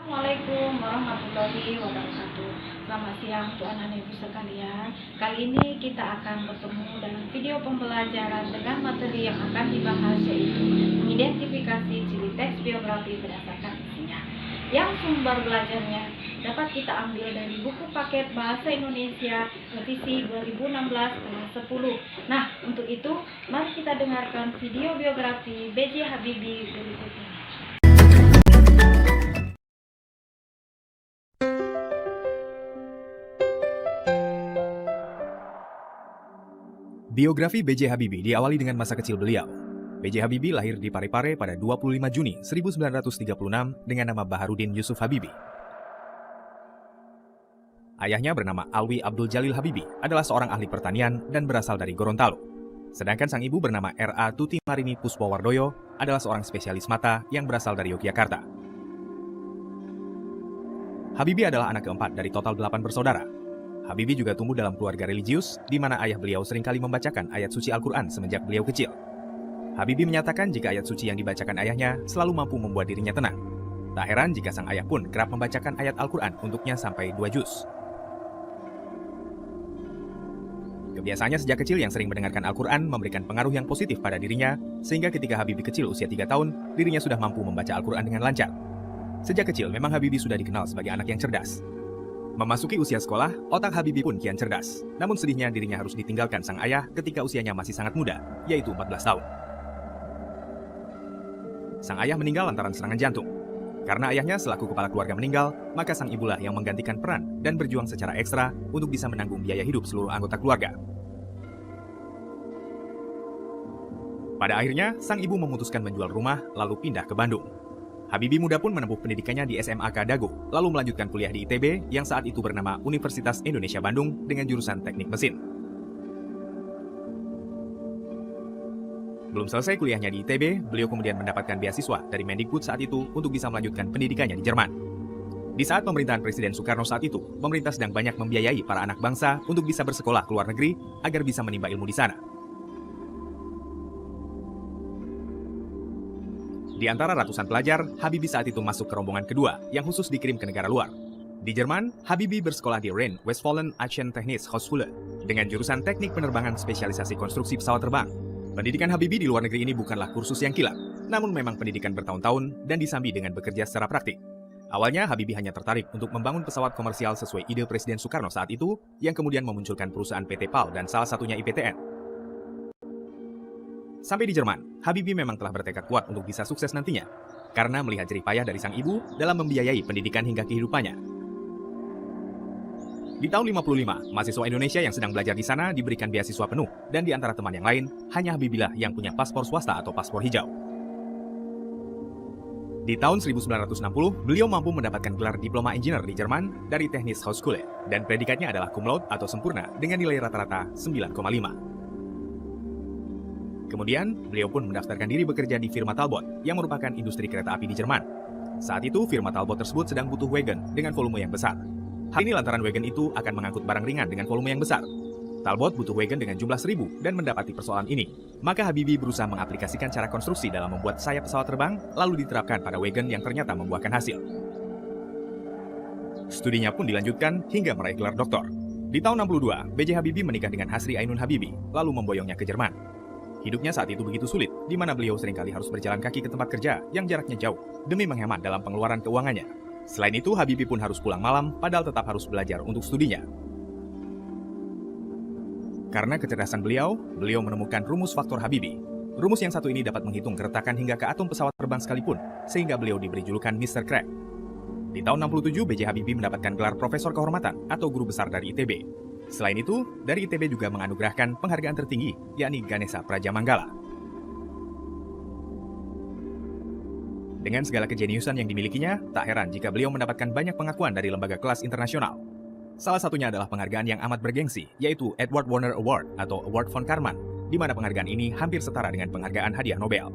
Assalamualaikum warahmatullahi wabarakatuh. Selamat siang untuk anak-anak ibu sekalian. Kali ini kita akan bertemu dalam video pembelajaran dengan materi yang akan dibahas, yaitu mengidentifikasi ciri teks biografi berdasarkan isinya. Yang sumber belajarnya dapat kita ambil dari buku paket Bahasa Indonesia revisi 2016 kelas 10. Nah, untuk itu mari kita dengarkan video biografi B.J. Habibie berikut ini. Biografi B.J. Habibie diawali dengan masa kecil beliau. B.J. Habibie lahir di Parepare pada 25 Juni 1936 dengan nama Baharudin Yusuf Habibie. Ayahnya bernama Alwi Abdul Jalil Habibie, adalah seorang ahli pertanian dan berasal dari Gorontalo. Sedangkan sang ibu bernama R.A. Tuti Marini Puspowardoyo, adalah seorang spesialis mata yang berasal dari Yogyakarta. Habibie adalah anak keempat dari total 8 bersaudara. Habibie juga tumbuh dalam keluarga religius, di mana ayah beliau seringkali membacakan ayat suci Al-Quran semenjak beliau kecil. Habibie menyatakan jika ayat suci yang dibacakan ayahnya selalu mampu membuat dirinya tenang. Tak heran jika sang ayah pun kerap membacakan ayat Al-Quran untuknya sampai 2 juz. Kebiasaannya sejak kecil yang sering mendengarkan Al-Quran memberikan pengaruh yang positif pada dirinya, sehingga ketika Habibie kecil usia 3 tahun, dirinya sudah mampu membaca Al-Quran dengan lancar. Sejak kecil memang Habibie sudah dikenal sebagai anak yang cerdas. Memasuki usia sekolah, otak Habibie pun kian cerdas. Namun sedihnya dirinya harus ditinggalkan sang ayah ketika usianya masih sangat muda, yaitu 14 tahun. Sang ayah meninggal lantaran serangan jantung. Karena ayahnya selaku kepala keluarga meninggal, maka sang ibulah yang menggantikan peran dan berjuang secara ekstra untuk bisa menanggung biaya hidup seluruh anggota keluarga. Pada akhirnya, sang ibu memutuskan menjual rumah lalu pindah ke Bandung. Habibie muda pun menempuh pendidikannya di SMAK Dago, lalu melanjutkan kuliah di ITB yang saat itu bernama Universitas Indonesia Bandung dengan jurusan Teknik Mesin. Belum selesai kuliahnya di ITB, beliau kemudian mendapatkan beasiswa dari Mendikbud saat itu untuk bisa melanjutkan pendidikannya di Jerman. Di saat pemerintahan Presiden Soekarno saat itu, pemerintah sedang banyak membiayai para anak bangsa untuk bisa bersekolah ke luar negeri agar bisa menimba ilmu di sana. Di antara ratusan pelajar, Habibie saat itu masuk ke rombongan kedua yang khusus dikirim ke negara luar. Di Jerman, Habibie bersekolah di Rhein-Westfalen Aachen Technische Hochschule dengan jurusan teknik penerbangan spesialisasi konstruksi pesawat terbang. Pendidikan Habibie di luar negeri ini bukanlah kursus yang kilat, namun memang pendidikan bertahun-tahun dan disambi dengan bekerja secara praktik. Awalnya, Habibie hanya tertarik untuk membangun pesawat komersial sesuai ide Presiden Soekarno saat itu, yang kemudian memunculkan perusahaan PT PAL dan salah satunya IPTN. Sampai di Jerman, Habibie memang telah bertekad kuat untuk bisa sukses nantinya, karena melihat jerih payah dari sang ibu dalam membiayai pendidikan hingga kehidupannya. Di tahun 55, mahasiswa Indonesia yang sedang belajar di sana diberikan beasiswa penuh, dan di antara teman yang lain, hanya Habibie lah yang punya paspor swasta atau paspor hijau. Di tahun 1960, beliau mampu mendapatkan gelar diploma engineer di Jerman dari Technische Hochschule, dan predikatnya adalah cum laude atau sempurna dengan nilai rata-rata 9,5. Kemudian, beliau pun mendaftarkan diri bekerja di firma Talbot, yang merupakan industri kereta api di Jerman. Saat itu, firma Talbot tersebut sedang butuh wagon dengan volume yang besar. Hal ini lantaran wagon itu akan mengangkut barang ringan dengan volume yang besar. Talbot butuh wagon dengan jumlah 1000 dan mendapati persoalan ini. Maka Habibie berusaha mengaplikasikan cara konstruksi dalam membuat sayap pesawat terbang, lalu diterapkan pada wagon yang ternyata membuahkan hasil. Studinya pun dilanjutkan hingga meraih gelar doktor. Di tahun 62, B.J. Habibie menikah dengan Hasri Ainun Habibie, lalu memboyongnya ke Jerman. Hidupnya saat itu begitu sulit, di mana beliau seringkali harus berjalan kaki ke tempat kerja yang jaraknya jauh, demi menghemat dalam pengeluaran keuangannya. Selain itu, Habibie pun harus pulang malam, padahal tetap harus belajar untuk studinya. Karena kecerdasan beliau menemukan rumus faktor Habibie. Rumus yang satu ini dapat menghitung keretakan hingga ke atom pesawat terbang sekalipun, sehingga beliau diberi julukan Mr. Crack. Di tahun 67, B.J. Habibie mendapatkan gelar Profesor Kehormatan atau Guru Besar dari ITB. Selain itu, dari ITB juga menganugerahkan penghargaan tertinggi, yakni Ganesha Prajamanggala. Dengan segala kejeniusan yang dimilikinya, tak heran jika beliau mendapatkan banyak pengakuan dari lembaga kelas internasional. Salah satunya adalah penghargaan yang amat bergengsi, yaitu Edward Warner Award atau Award von Karman, di mana penghargaan ini hampir setara dengan penghargaan hadiah Nobel.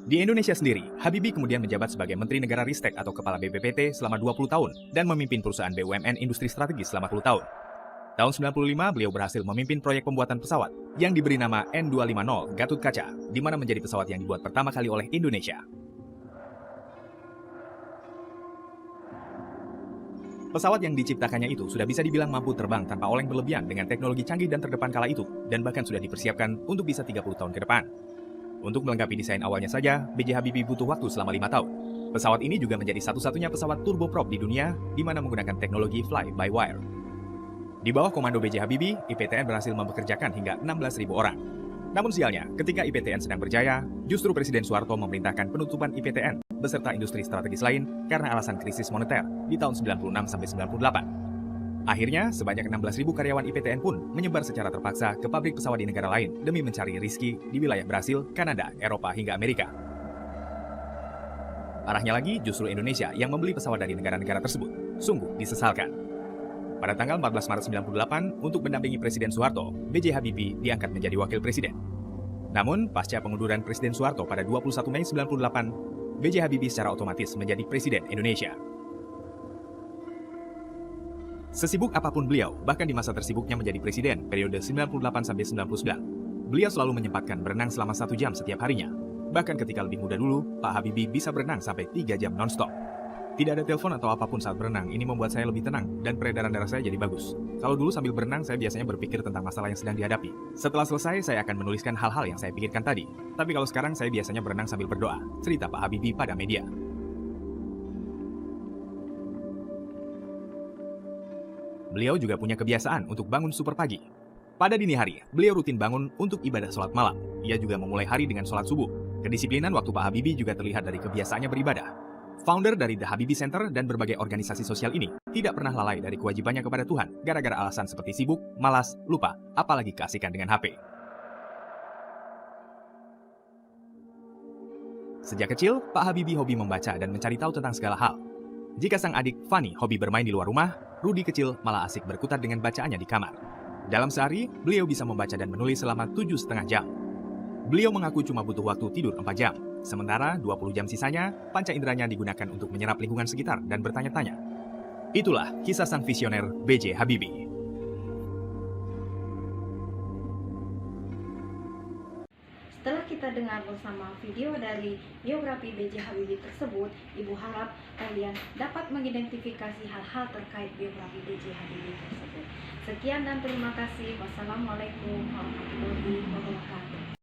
Di Indonesia sendiri, Habibie kemudian menjabat sebagai Menteri Negara Ristek atau Kepala BPPT selama 20 tahun dan memimpin perusahaan BUMN industri strategis selama 10 tahun. Tahun 95, beliau berhasil memimpin proyek pembuatan pesawat yang diberi nama N250 Gatot Kaca, di mana menjadi pesawat yang dibuat pertama kali oleh Indonesia. Pesawat yang diciptakannya itu sudah bisa dibilang mampu terbang tanpa oleng berlebihan dengan teknologi canggih dan terdepan kala itu, dan bahkan sudah dipersiapkan untuk bisa 30 tahun ke depan. Untuk melengkapi desain awalnya saja, B.J. Habibie butuh waktu selama 5 tahun. Pesawat ini juga menjadi satu-satunya pesawat turboprop di dunia di mana menggunakan teknologi fly-by-wire. Di bawah komando B.J. Habibie, IPTN berhasil mempekerjakan hingga 16.000 orang. Namun sialnya, ketika IPTN sedang berjaya, justru Presiden Soeharto memerintahkan penutupan IPTN beserta industri strategis lain karena alasan krisis moneter di tahun 96-98. Akhirnya, sebanyak 16.000 karyawan IPTN pun menyebar secara terpaksa ke pabrik pesawat di negara lain demi mencari rizki di wilayah Brasil, Kanada, Eropa, hingga Amerika. Parahnya lagi, justru Indonesia yang membeli pesawat dari negara-negara tersebut. Sungguh disesalkan. Pada tanggal 14 Maret 98, untuk mendampingi Presiden Soeharto, B.J. Habibie diangkat menjadi wakil presiden. Namun, pasca pengunduran Presiden Soeharto pada 21 Mei 98, B.J. Habibie secara otomatis menjadi Presiden Indonesia. Sesibuk apapun beliau, bahkan di masa tersibuknya menjadi presiden periode 98-99, beliau selalu menyempatkan berenang selama 1 jam setiap harinya. Bahkan ketika lebih muda dulu, Pak Habibie bisa berenang sampai 3 jam non-stop. Tidak ada telepon atau apapun saat berenang, ini membuat saya lebih tenang dan peredaran darah saya jadi bagus. Kalau dulu sambil berenang, saya biasanya berpikir tentang masalah yang sedang dihadapi. Setelah selesai, saya akan menuliskan hal-hal yang saya pikirkan tadi. Tapi kalau sekarang, saya biasanya berenang sambil berdoa. Cerita Pak Habibie pada media. Beliau juga punya kebiasaan untuk bangun super pagi. Pada dini hari, beliau rutin bangun untuk ibadah sholat malam. Ia juga memulai hari dengan sholat subuh. Kedisiplinan waktu Pak Habibie juga terlihat dari kebiasaannya beribadah. Founder dari The Habibie Center dan berbagai organisasi sosial ini tidak pernah lalai dari kewajibannya kepada Tuhan gara-gara alasan seperti sibuk, malas, lupa, apalagi keasikan dengan HP. Sejak kecil, Pak Habibie hobi membaca dan mencari tahu tentang segala hal. Jika sang adik, Fani, hobi bermain di luar rumah, Rudi kecil malah asik berkutat dengan bacaannya di kamar. Dalam sehari, beliau bisa membaca dan menulis selama 7,5 jam. Beliau mengaku cuma butuh waktu tidur 4 jam. Sementara 20 jam sisanya, panca inderanya digunakan untuk menyerap lingkungan sekitar dan bertanya-tanya. Itulah kisah sang visioner B.J. Habibie. Setelah kita dengar bersama video dari biografi B.J. Habibie tersebut, Ibu harap kalian dapat mengidentifikasi hal-hal terkait biografi B.J. Habibie tersebut. Sekian dan terima kasih. Wassalamualaikum warahmatullahi wabarakatuh.